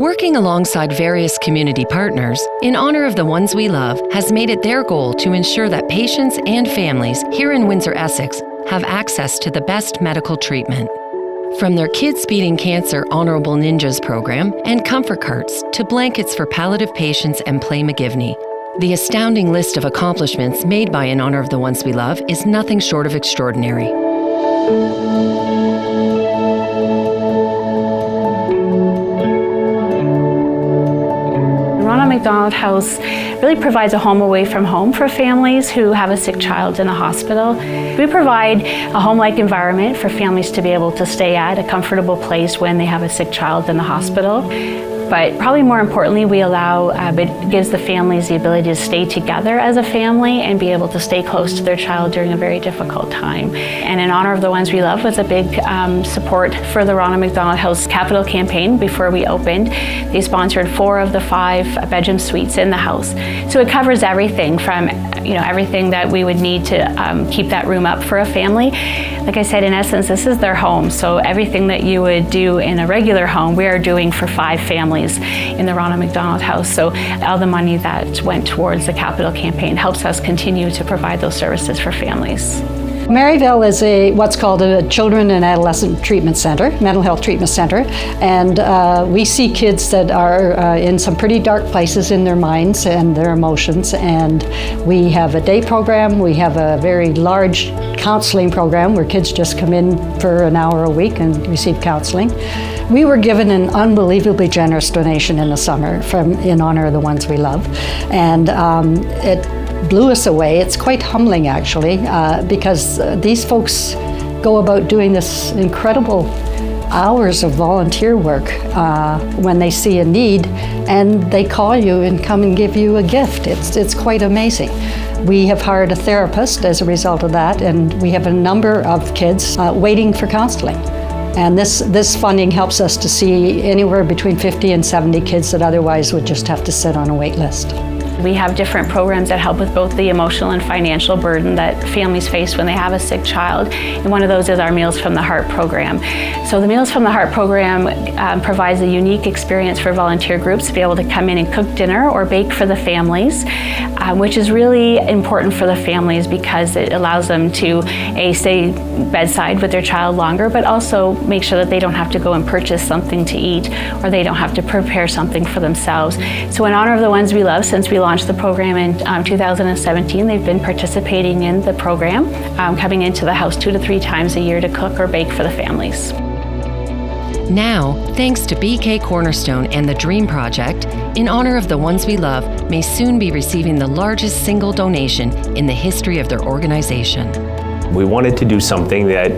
Working alongside various community partners, In Honor of the Ones We Love has made it their goal to ensure that patients and families here in Windsor, Essex have access to the best medical treatment. From their Kids Beating Cancer Honorable Ninjas program and comfort carts to blankets for palliative patients and Play McGivney, the astounding list of accomplishments made by In Honor of the Ones We Love is nothing short of extraordinary. Ronald McDonald House really provides a home away from home for families who have a sick child in a hospital. We provide a home-like environment for families to be able to stay at, a comfortable place when they have a sick child in the hospital. But probably more importantly, we allow, it gives the families the ability to stay together as a family and be able to stay close to their child during a very difficult time. And In Honor of the Ones We Love was a big support for the Ronald McDonald House capital campaign before we opened. They sponsored 4 of the 5 bedroom suites in the house. So it covers everything from, everything that we would need to keep that room up for a family. Like I said, in essence, this is their home. So everything that you would do in a regular home, we are doing for 5 families in the Ronald McDonald House. So all the money that went towards the capital campaign helps us continue to provide those services for families. Maryville is what's called a children and adolescent treatment center, mental health treatment center, and we see kids that are in some pretty dark places in their minds and their emotions, and we have a day program, we have a very large counseling program where kids just come in for an hour a week and receive counseling. We were given an unbelievably generous donation in the summer from In Honor of the Ones We Love, and it blew us away. It's quite humbling actually, because these folks go about doing this incredible hours of volunteer work when they see a need, and they call you and come and give you a gift. It's quite amazing. We have hired a therapist as a result of that, and we have a number of kids waiting for counseling. And this funding helps us to see anywhere between 50 and 70 kids that otherwise would just have to sit on a wait list. We have different programs that help with both the emotional and financial burden that families face when they have a sick child. And one of those is our Meals from the Heart program. So the Meals from the Heart program provides a unique experience for volunteer groups to be able to come in and cook dinner or bake for the families, which is really important for the families because it allows them to stay bedside with their child longer, but also make sure that they don't have to go and purchase something to eat or they don't have to prepare something for themselves. So In Honor of the Ones We Love, since we launched the program in 2017, they've been participating in the program, coming into the house 2 to 3 times a year to cook or bake for the families. Now, thanks to BK Cornerstone and the Dream Project, In Honor of the Ones We Love may soon be receiving the largest single donation in the history of their organization. We wanted to do something that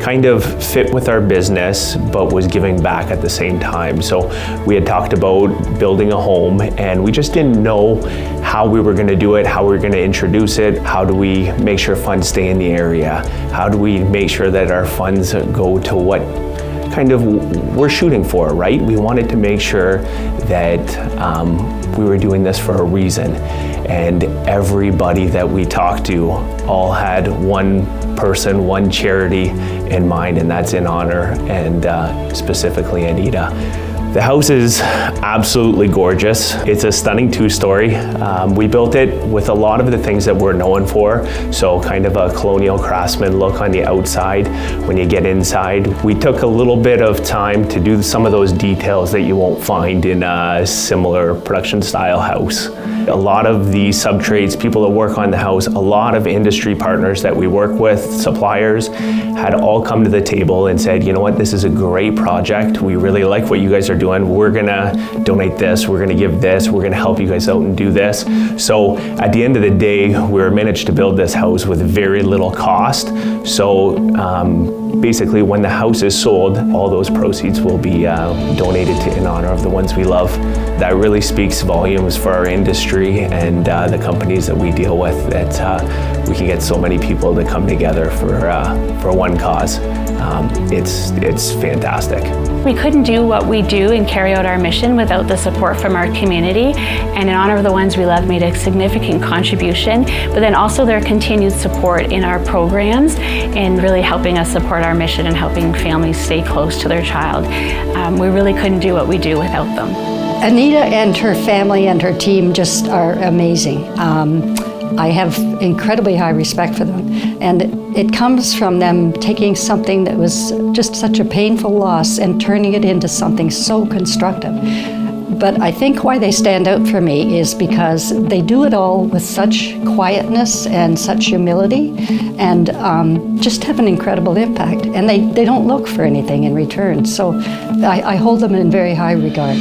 kind of fit with our business, but was giving back at the same time. So we had talked about building a home, and we just didn't know how we were going to do it, how we were going to introduce it, how do we make sure funds stay in the area, how do we make sure that our funds go to what kind of we're shooting for, right? We wanted to make sure that we were doing this for a reason. And everybody that we talked to all had one person, one charity in mind, and that's In Honor, and specifically Anita. The house is absolutely gorgeous. It's a stunning 2-story. We built it with a lot of the things that we're known for, so kind of a colonial craftsman look on the outside. When you get inside, we took a little bit of time to do some of those details that you won't find in a similar production style house. A lot of the sub-trades, people that work on the house, a lot of industry partners that we work with, suppliers, had all come to the table and said, you know what, this is a great project. We really like what you guys are doing. We're gonna donate this, we're gonna give this, we're gonna help you guys out and do this. So at the end of the day, we managed to build this house with very little cost. So basically when the house is sold, all those proceeds will be donated to In Honor of the Ones We Love. That really speaks volumes for our industry and the companies that we deal with, that we can get so many people to come together for one cause. it's fantastic. We couldn't do what we do and carry out our mission without the support from our community, and In Honor of the Ones We Love made a significant contribution, but then also their continued support in our programs and really helping us support our mission and helping families stay close to their child. We really couldn't do what we do without them. Anita and her family and her team just are amazing. I have incredibly high respect for them, and it comes from them taking something that was just such a painful loss and turning it into something so constructive. But I think why they stand out for me is because they do it all with such quietness and such humility, and just have an incredible impact. And they don't look for anything in return. So I hold them in very high regard.